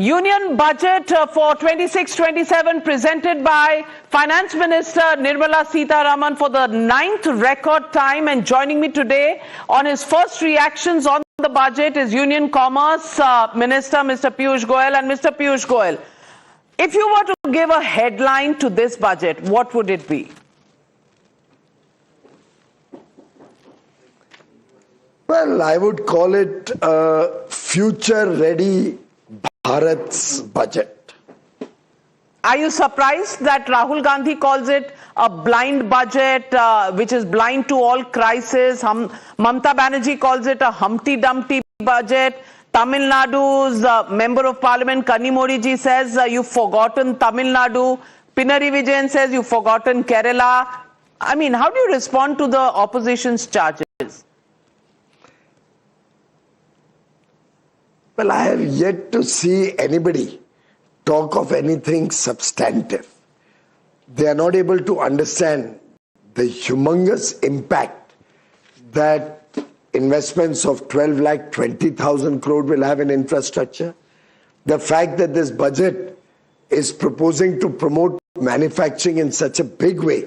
Union budget for 26-27 presented by Finance Minister Nirmala Sitharaman for the 9th record time, and joining me today on his first reactions on the budget is Union Commerce Minister Mr. Piyush Goyal. And Mr. Piyush Goyal, if you were to give a headline to this budget, what would it be? Well, I would call it a future-ready Bharat's budget. Are you surprised that Rahul Gandhi calls it a blind budget, which is blind to all crisis? Mamata Banerjee calls it a Humpty Dumpty budget. Tamil Nadu's Member of Parliament Kanni Modi ji says you've forgotten Tamil Nadu. Pinarayi Vijayan says you've forgotten Kerala. I mean, how do you respond to the opposition's charges? Well, I have yet to see anybody talk of anything substantive. They are not able to understand the humongous impact that investments of 12,20,000 crore will have in infrastructure. The fact that this budget is proposing to promote manufacturing in such a big way,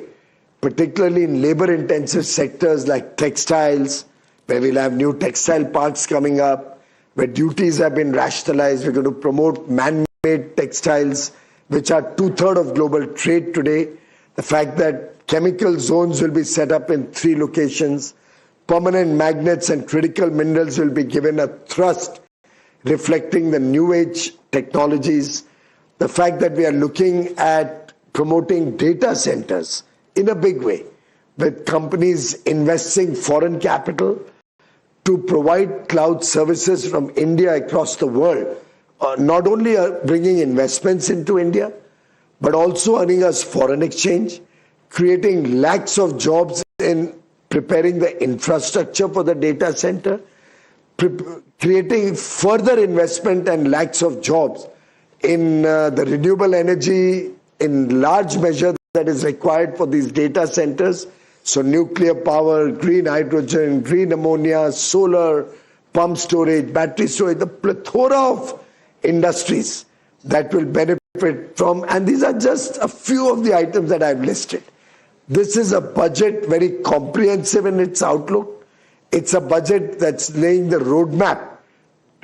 particularly in labor-intensive sectors like textiles, where we'll have new textile parks coming up, where duties have been rationalized. We're going to promote man-made textiles, which are 2/3 of global trade today. The fact that chemical zones will be set up in 3 locations, permanent magnets and critical minerals will be given a thrust, reflecting the new age technologies. The fact that we are looking at promoting data centers in a big way, with companies investing foreign capital to provide cloud services from India across the world, not only bringing investments into India, but also earning us foreign exchange, creating lakhs of jobs in preparing the infrastructure for the data center, creating further investment and lakhs of jobs in the renewable energy in large measure that is required for these data centers. So nuclear power, green hydrogen, green ammonia, solar, pump storage, battery storage, the plethora of industries that will benefit from, and these are just a few of the items that I've listed. This is a budget very comprehensive in its outlook. It's a budget that's laying the roadmap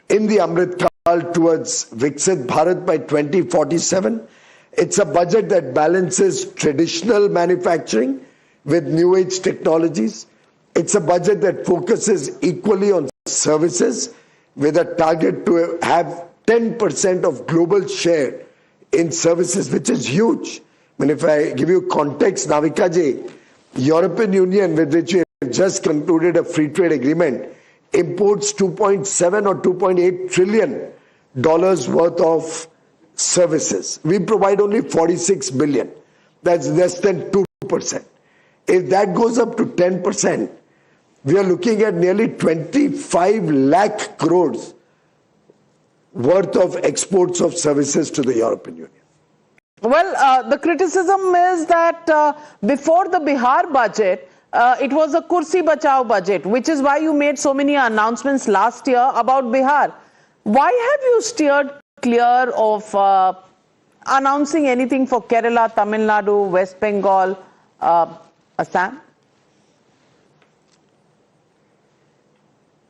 in the Amrit Kaal towards Viksit Bharat by 2047. It's a budget that balances traditional manufacturing with new age technologies. It's a budget that focuses equally on services with a target to have 10% of global share in services, which is huge. I mean, if I give you context, Navika ji, European Union, with which we have just concluded a free trade agreement, imports 2.7 or 2.8 trillion dollars worth of services. We provide only 46 billion. That's less than 2%. If that goes up to 10%, we are looking at nearly 25 lakh crores worth of exports of services to the European Union. Well, the criticism is that before the Bihar budget, it was a Kursi Bachao budget, which is why you made so many announcements last year about Bihar. Why have you steered clear of announcing anything for Kerala, Tamil Nadu, West Bengal, Assam?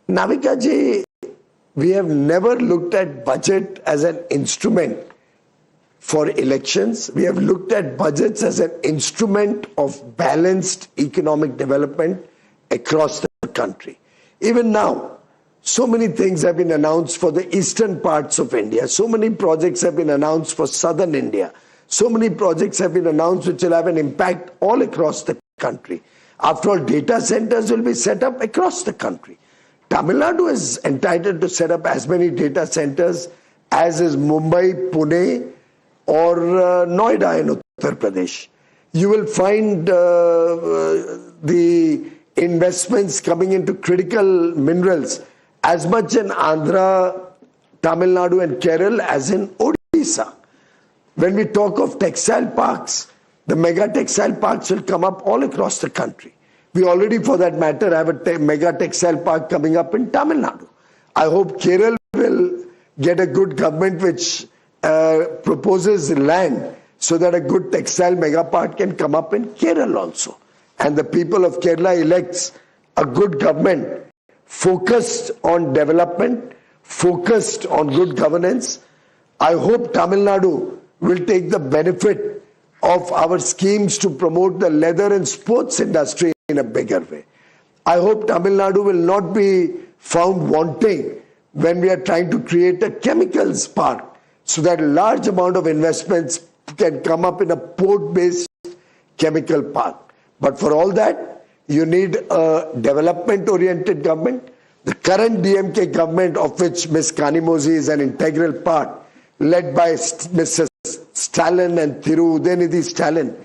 Navika ji, we have never looked at budget as an instrument for elections. We have looked at budgets as an instrument of balanced economic development across the country. Even now, so many things have been announced for the eastern parts of India. So many projects have been announced for southern India. So many projects have been announced which will have an impact all across the country. After all, data centers will be set up across the country. Tamil Nadu is entitled to set up as many data centers as is Mumbai, Pune or Noida in Uttar Pradesh. You will find the investments coming into critical minerals as much in Andhra, Tamil Nadu and Kerala as in Odisha. When we talk of textile parks, the mega textile parks will come up all across the country. We already, for that matter, have a mega textile park coming up in Tamil Nadu. I hope Kerala will get a good government which proposes land so that a good textile mega park can come up in Kerala also. And the people of Kerala elects a good government focused on development, focused on good governance. I hope Tamil Nadu will take the benefit of our schemes to promote the leather and sports industry in a bigger way. I hope Tamil Nadu will not be found wanting when we are trying to create a chemicals park so that a large amount of investments can come up in a port-based chemical park. But for all that, you need a development-oriented government. The current DMK government, of which Ms. Kanimozi is an integral part, led by Mr. Stalin and Thiru Udayanidhi Stalin,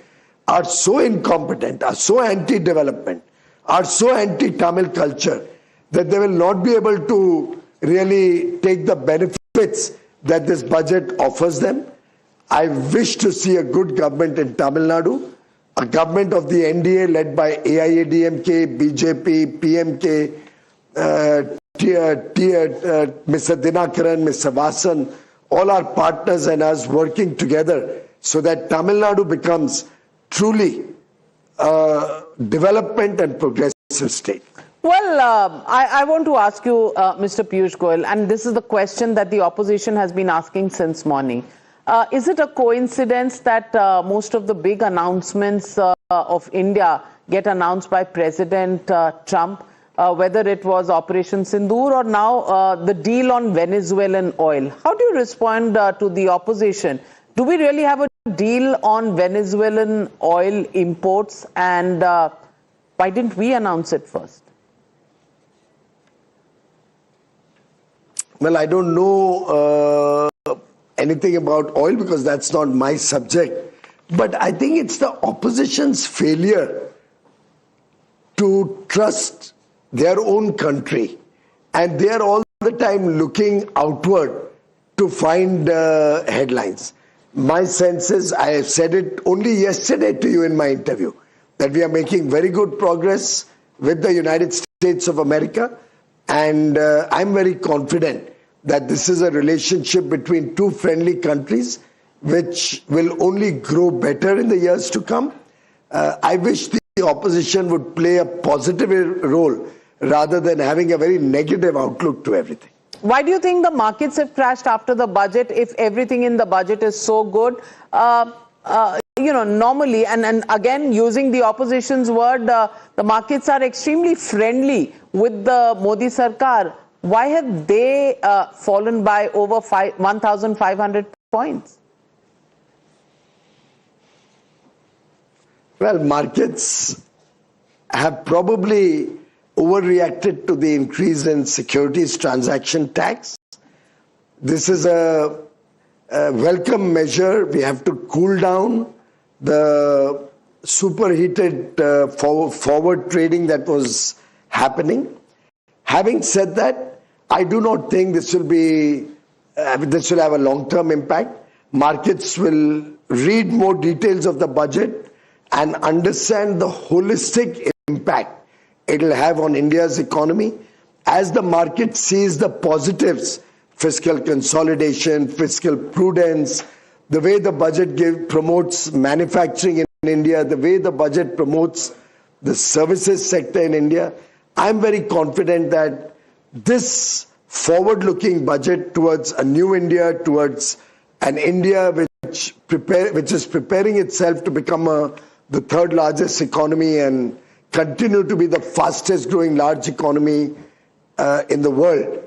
are so incompetent, are so anti-development, are so anti-Tamil culture, that they will not be able to really take the benefits that this budget offers them. I wish to see a good government in Tamil Nadu, a government of the NDA led by AIADMK, BJP, PMK, Mr. Dinakaran, Mr. Vasan, all our partners and us working together so that Tamil Nadu becomes truly a development and progressive state. Well, I want to ask you, Mr. Piyush Goyal, and this is the question that the opposition has been asking since morning. Is it a coincidence that most of the big announcements of India get announced by President Trump, whether it was Operation Sindoor or now the deal on Venezuelan oil? How do you respond to the opposition? Do we really have a deal on Venezuelan oil imports, and why didn't we announce it first? Well, I don't know anything about oil because that's not my subject. But I think it's the opposition's failure to trust their own country. And they are all the time looking outward to find headlines. My sense is, I have said it only yesterday to you in my interview, that we are making very good progress with the United States of America. And I'm very confident that this is a relationship between two friendly countries which will only grow better in the years to come. I wish the opposition would play a positive role rather than having a very negative outlook to everything. Why do you think the markets have crashed after the budget if everything in the budget is so good? Normally, and again, using the opposition's word, the markets are extremely friendly with the Modi Sarkar. Why have they fallen by over 1,500 points? Well, markets have probably overreacted to the increase in securities transaction tax. This is a welcome measure. We have to cool down the superheated forward trading that was happening. Having said that, I do not think this will have a long-term impact. Markets will read more details of the budget and understand the holistic impact it will have on India's economy. As the market sees the positives, fiscal consolidation, fiscal prudence, the way the budget promotes manufacturing in India, the way the budget promotes the services sector in India, I'm very confident that this forward-looking budget towards a new India, towards an India which is preparing itself to become the third largest economy and continue to be the fastest growing large economy in the world,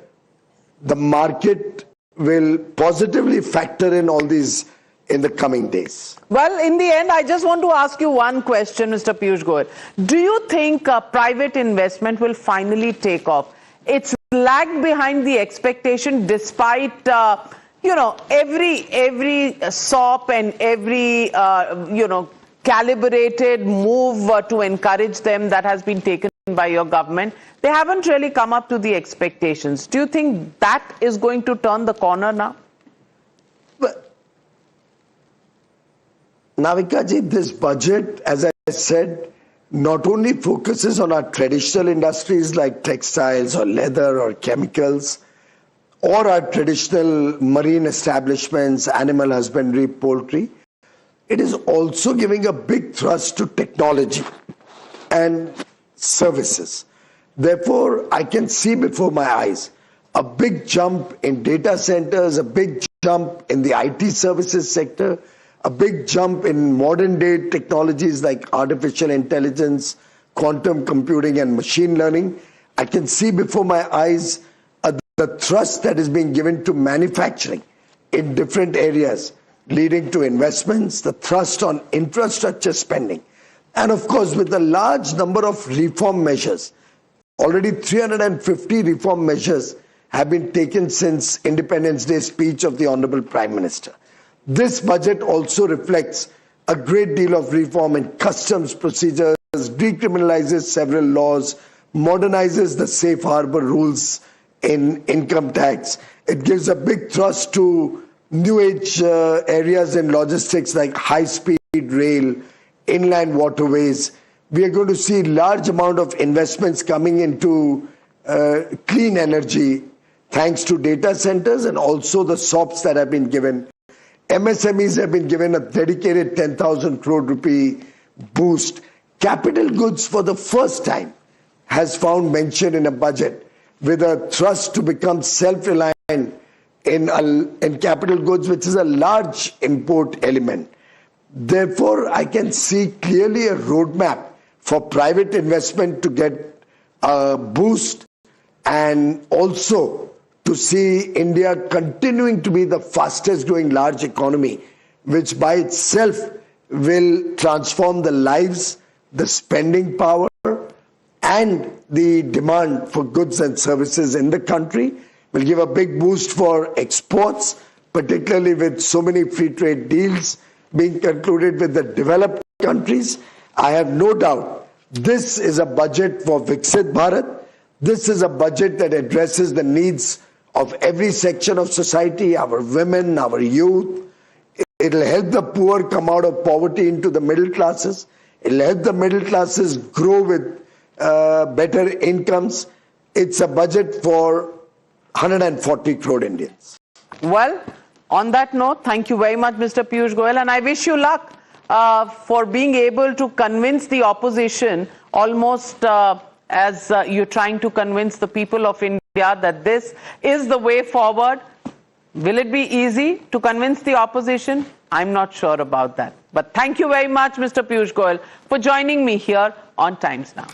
the market will positively factor in all these in the coming days. Well, in the end, I just want to ask you one question, Mr. Piyush Goyal. Do you think private investment will finally take off? It's lagged behind the expectation despite, every SOP and every, calibrated move to encourage them that has been taken by your government. They haven't really come up to the expectations. Do you think that is going to turn the corner now? But, Navika ji, this budget, as I said, not only focuses on our traditional industries like textiles or leather or chemicals, or our traditional marine establishments, animal husbandry, poultry. It is also giving a big thrust to technology and services. Therefore, I can see before my eyes a big jump in data centers, a big jump in the IT services sector, a big jump in modern day technologies like artificial intelligence, quantum computing, and machine learning. I can see before my eyes the thrust that is being given to manufacturing in different areas, leading to investments, the thrust on infrastructure spending. And of course, with the large number of reform measures, already 350 reform measures have been taken since Independence Day speech of the Honorable Prime Minister. This budget also reflects a great deal of reform in customs procedures, decriminalizes several laws, modernizes the safe harbor rules in income tax. It gives a big thrust to new age areas in logistics like high-speed rail, inland waterways. We are going to see large amount of investments coming into clean energy thanks to data centers and also the SOPs that have been given. MSMEs have been given a dedicated 10,000 crore rupee boost. Capital goods for the first time has found mention in a budget with a thrust to become self-reliant in capital goods, which is a large import element. Therefore, I can see clearly a roadmap for private investment to get a boost and also to see India continuing to be the fastest growing large economy, which by itself will transform the lives, the spending power, and the demand for goods and services in the country. Will give a big boost for exports, particularly with so many free trade deals being concluded with the developed countries. I have no doubt this is a budget for Viksit Bharat. This is a budget that addresses the needs of every section of society, our women, our youth. It'll help the poor come out of poverty into the middle classes. It'll help the middle classes grow with better incomes. It's a budget for 140 crore Indians. Well, on that note, thank you very much, Mr. Piyush Goyal, and I wish you luck for being able to convince the opposition almost as you're trying to convince the people of India that this is the way forward. Will it be easy to convince the opposition? I'm not sure about that. But thank you very much, Mr. Piyush Goyal, for joining me here on Times Now.